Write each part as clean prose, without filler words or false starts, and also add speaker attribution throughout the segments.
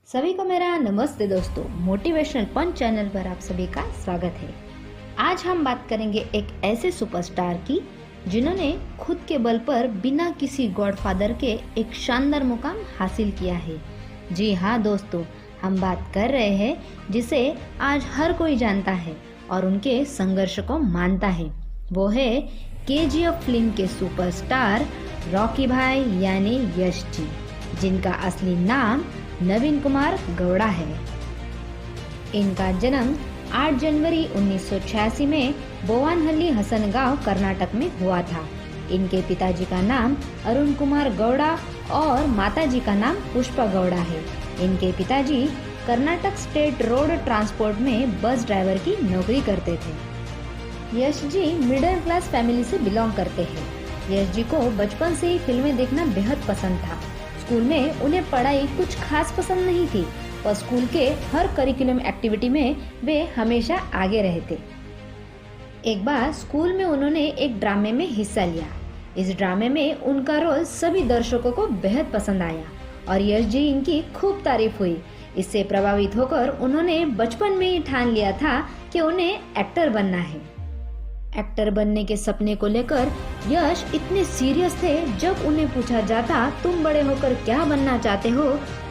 Speaker 1: सभी को मेरा नमस्ते दोस्तों, मोटिवेशनल पंच चैनल पर आप सभी का स्वागत है। आज हम बात करेंगे एक ऐसे सुपरस्टार की जिन्होंने खुद के बल पर बिना किसी गॉडफादर के एक शानदार मुकाम हासिल किया है। जी हाँ दोस्तों, हम बात कर रहे हैं जिसे आज हर कोई जानता है और उनके संघर्ष को मानता है। वो है केजीएफ फिल्म के सुपरस्टार रॉकी भाई यानी यश जी, जिनका असली नाम नवीन कुमार गौड़ा है। इनका जन्म 8 जनवरी 1986 में बोवानहल्ली हसनगांव कर्नाटक में हुआ था। इनके पिताजी का नाम अरुण कुमार गौड़ा और माताजी का नाम पुष्पा गौड़ा है। इनके पिताजी कर्नाटक स्टेट रोड ट्रांसपोर्ट में बस ड्राइवर की नौकरी करते थे। Yash ji middle class family से बिलोंग करते हैं। यश जी को बचपन से ही फिल्में देखना बेहद पसंद था। स्कूल में उन्हें पढ़ाई कुछ खास पसंद नहीं थी, पर स्कूल के हर करिकुलम एक्टिविटी में वे हमेशा आगे रहते। एक बार स्कूल में उन्होंने एक ड्रामे में हिस्सा लिया। इस ड्रामे में उनका रोल सभी दर्शकों को बेहद पसंद आया और यश जी इनकी खूब तारीफ हुई। इससे प्रभावित होकर उन्होंने बचपन में ही ठान लिया था कि उन्हें एक्टर बनना है। एक्टर बनने के सपने को लेकर यश इतने सीरियस थे, जब उन्हें पूछा जाता तुम बड़े होकर क्या बनना चाहते हो,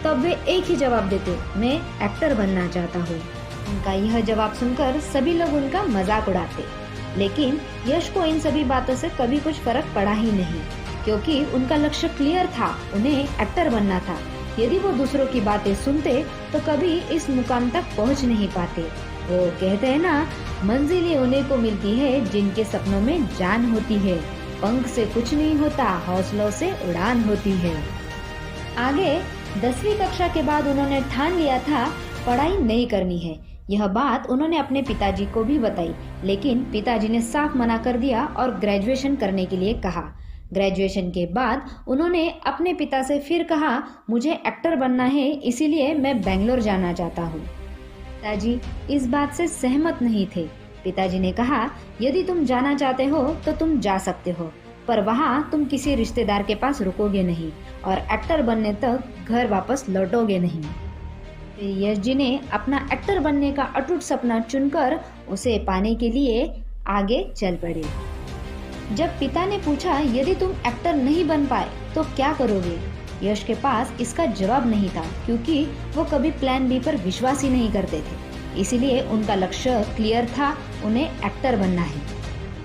Speaker 1: तब वे एक ही जवाब देते, मैं एक्टर बनना चाहता हूँ। उनका यह जवाब सुनकर सभी लोग उनका मजाक उड़ाते, लेकिन यश को इन सभी बातों से कभी कुछ फर्क पड़ा ही नहीं, क्योंकि उनका लक्ष्य क्लियर था, उन्हें एक्टर बनना था। यदि वो दूसरों की बातें सुनते तो कभी इस मुकाम तक पहुँच नहीं पाते। वो कहते हैं ना, मंजिलें उन्हें को मिलती है जिनके सपनों में जान होती है। पंख से कुछ नहीं होता, हौसलों से उड़ान होती है। आगे 10वीं कक्षा के बाद उन्होंने ठान लिया था पढ़ाई नहीं करनी है। यह बात उन्होंने अपने पिताजी को भी बताई, लेकिन पिताजी ने साफ मना कर दिया और ग्रेजुएशन करने के लिए कहा। ग्रेजुएशन के बाद उन्होंने अपने पिता से फिर कहा, मुझे एक्टर बनना है, इसीलिए मैं बेंगलोर जाना चाहता हूँ। पिताजी इस बात से सहमत नहीं थे। पिताजी ने कहा, यदि तुम जाना चाहते हो तो तुम जा सकते हो, पर वहाँ तुम किसी रिश्तेदार के पास रुकोगे नहीं और एक्टर बनने तक घर वापस लौटोगे नहीं। फिर यश जी ने अपना एक्टर बनने का अटूट सपना चुनकर उसे पाने के लिए आगे चल पड़े। जब पिता ने पूछा, यदि तुम एक्टर नहीं बन पाए तो क्या करोगे, यश के पास इसका जवाब नहीं था, क्योंकि वो कभी प्लान बी पर विश्वास ही नहीं करते थे। इसीलिए उनका लक्ष्य क्लियर था, उन्हें एक्टर बनना है।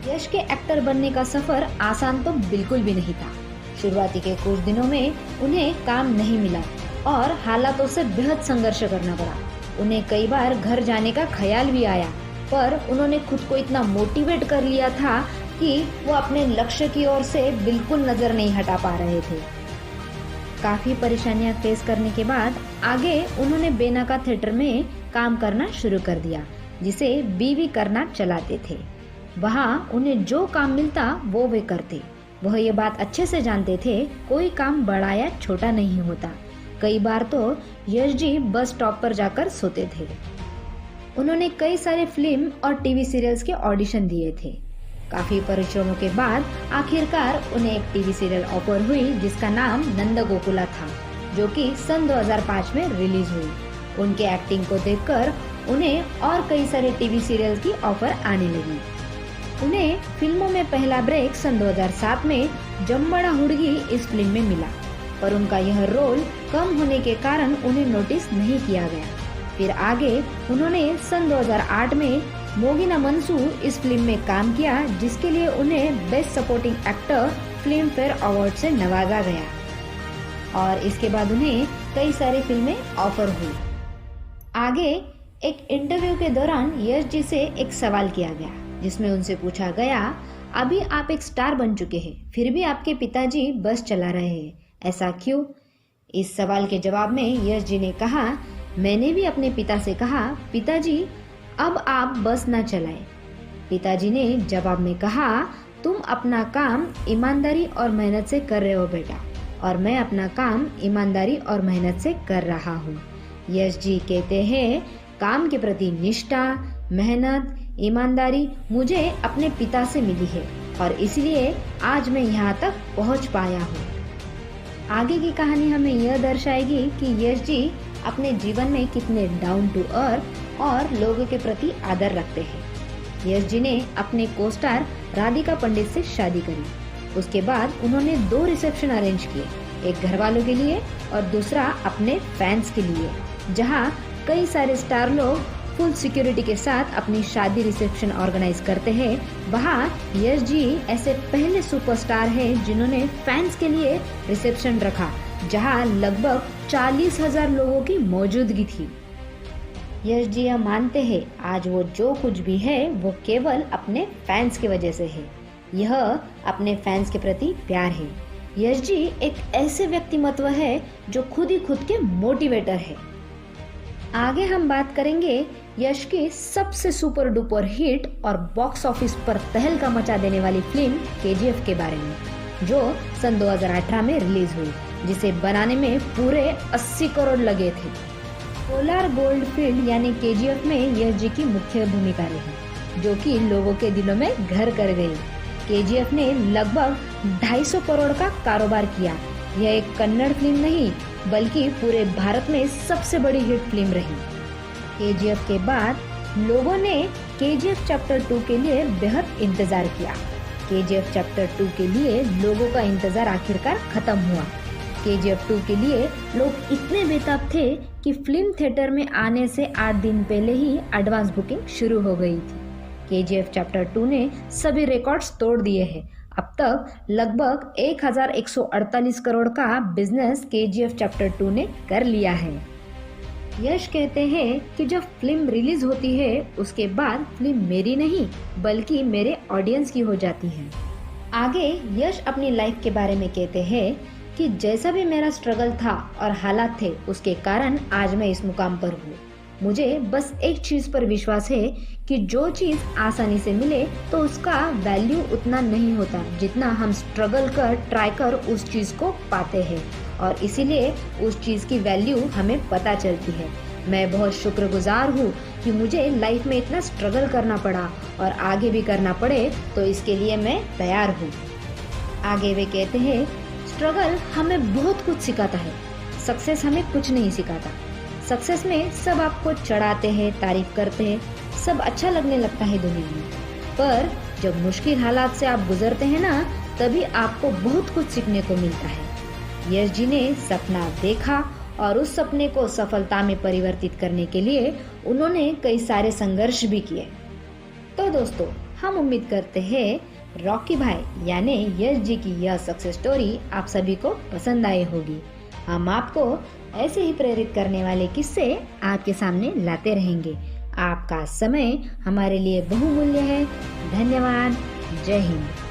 Speaker 1: यश के एक्टर बनने का सफर आसान तो बिल्कुल भी नहीं था। शुरुआती के कुछ दिनों में उन्हें काम नहीं मिला और हालातों से बेहद संघर्ष करना पड़ा। उन्हें कई बार घर जाने का ख्याल भी आया, पर उन्होंने खुद को इतना मोटिवेट कर लिया था कि वो अपने लक्ष्य की ओर से बिल्कुल नजर नहीं हटा पा रहे थे। काफी परेशानियां फेस करने के बाद आगे उन्होंने बेनाका थिएटर में काम करना शुरू कर दिया, जिसे बीवी करना चलाते थे। वहाँ उन्हें जो काम मिलता वो वे करते। वह ये बात अच्छे से जानते थे, कोई काम बड़ा या छोटा नहीं होता। कई बार तो यश जी बस स्टॉप पर जाकर सोते थे। उन्होंने कई सारे फिल्म और टीवी सीरियल्स के ऑडिशन दिए थे। काफी परिश्रमों के बाद आखिरकार उन्हें एक टीवी सीरियल ऑफर हुई जिसका नाम नंद गोकुला था, जो कि सन 2005 में रिलीज हुई। उनके एक्टिंग को देखकर उन्हें और कई सारे टीवी सीरियल की ऑफर आने लगी। उन्हें फिल्मों में पहला ब्रेक सन 2007 में जम्बड़ा हुडगी इस फिल्म में मिला, पर उनका यह रोल कम होने के कारण उन्हें नोटिस नहीं किया गया। फिर आगे उन्होंने सन 2008 में मोगिना मनसू इस फिल्म में काम किया, जिसके लिए उन्हें best supporting actor film fair award से नवाजा गया और इसके बाद उन्हें कई सारी फिल्में ऑफर हुई। आगे एक इंटरव्यू के दौरान यश जी से एक सवाल किया गया, जिसमें उनसे पूछा गया, अभी आप एक स्टार बन चुके हैं, फिर भी आपके पिताजी बस चला रहे हैं, ऐसा क्यों? इस सवाल के जवाब में यश जी ने कहा, मैंने भी अपने पिता से कहा, पिताजी अब आप बस ना चलाएं। पिताजी ने जवाब में कहा, तुम अपना काम ईमानदारी और मेहनत से कर रहे हो बेटा, और मैं अपना काम ईमानदारी और मेहनत से कर रहा हूँ। यश जी कहते हैं, काम के प्रति निष्ठा, मेहनत, ईमानदारी मुझे अपने पिता से मिली है और इसलिए आज मैं यहाँ तक पहुँच पाया हूँ। आगे की कहानी हमें यह दर्शाएगी कि यश जी अपने जीवन में कितने डाउन टू अर्थ और लोगों के प्रति आदर रखते हैं। यश जी ने अपने को-स्टार राधिका पंडित से शादी करी। उसके बाद उन्होंने 2 रिसेप्शन अरेंज किए, एक घर वालों के लिए और दूसरा अपने फैंस के लिए, जहां कई सारे स्टार लोग फुल सिक्योरिटी के साथ अपनी शादी रिसेप्शन ऑर्गेनाइज करते हैं। वहाँ यश जी ऐसे पहले सुपरस्टार हैं जिन्होंने फैंस के लिए रिसेप्शन रखा, जहां लगभग 40,000 लोगों की मौजूदगी थी। यश जी यह मानते हैं आज वो जो कुछ भी है वो केवल अपने फैंस की वजह से है। यह अपने फैंस के प्रति प्यार है। यश जी एक ऐसे व्यक्तिमत्व है जो खुद ही खुद के मोटिवेटर है। आगे हम बात करेंगे यश की सबसे सुपर डुपर हिट और बॉक्स ऑफिस पर तहलका मचा देने वाली फिल्म केजीएफ के बारे में, जो सन 2018 में रिलीज हुई, जिसे बनाने में पूरे 80 करोड़ लगे थे। पोलार गोल्ड फील्ड यानी केजीएफ में यश जी की मुख्य भूमिका रही, जो कि लोगों के दिलों में घर कर गई। केजीएफ ने लगभग 250 करोड़ का कारोबार किया। यह एक कन्नड़ फिल्म नहीं बल्कि पूरे भारत में सबसे बड़ी हिट फिल्म रही। केजीएफ के बाद लोगों ने केजीएफ चैप्टर 2 के लिए बेहद इंतजार किया। केजीएफ चैप्टर 2 के लिए लोगों का इंतजार आखिरकार खत्म हुआ। केजीएफ 2 के लिए लोग इतने बेताब थे कि फिल्म थिएटर में आने से 8 दिन पहले ही एडवांस बुकिंग शुरू हो गई थी। केजीएफ चैप्टर 2 ने सभी रिकॉर्ड्स तोड़ दिए हैं। अब तक लगभग 1148 करोड़ का बिजनेस केजीएफ चैप्टर 2 ने कर लिया है। यश कहते हैं कि जब फिल्म रिलीज होती है उसके बाद फिल्म मेरी नहीं बल्कि मेरे ऑडियंस की हो जाती है। आगे यश अपनी लाइफ के बारे में कहते हैं कि जैसा भी मेरा स्ट्रगल था और हालात थे उसके कारण आज मैं इस मुकाम पर हूँ। मुझे बस एक चीज पर विश्वास है कि जो चीज आसानी से मिले तो उसका वैल्यू उतना नहीं होता जितना हम स्ट्रगल कर ट्राई कर उस चीज को पाते हैं, और इसीलिए उस चीज की वैल्यू हमें पता चलती है। मैं बहुत शुक्रगुजार हूँ कि मुझे लाइफ में इतना स्ट्रगल करना पड़ा और आगे भी करना पड़े तो इसके लिए मैं तैयार हूँ। आगे वे कहते हैं, स्ट्रगल हमें बहुत कुछ सिखाता है, सक्सेस हमें कुछ नहीं सिखाता। सक्सेस में सब आपको चढ़ाते हैं, तारीफ करते हैं, सब अच्छा लगने लगता है दुनिया में, पर जब मुश्किल हालात से आप गुजरते हैं ना, तभी आपको बहुत कुछ सीखने को मिलता है। यश जी ने सपना देखा और उस सपने को सफलता में परिवर्तित करने के लिए उन्होंने कई सारे संघर्ष भी किए। तो दोस्तों, हम उम्मीद करते हैं रॉकी भाई यानी यश जी की यह सक्सेस स्टोरी आप सभी को पसंद आई होगी। हम आपको ऐसे ही प्रेरित करने वाले किस्से आपके सामने लाते रहेंगे। आपका समय हमारे लिए बहुमूल्य है। धन्यवाद। जय हिंद।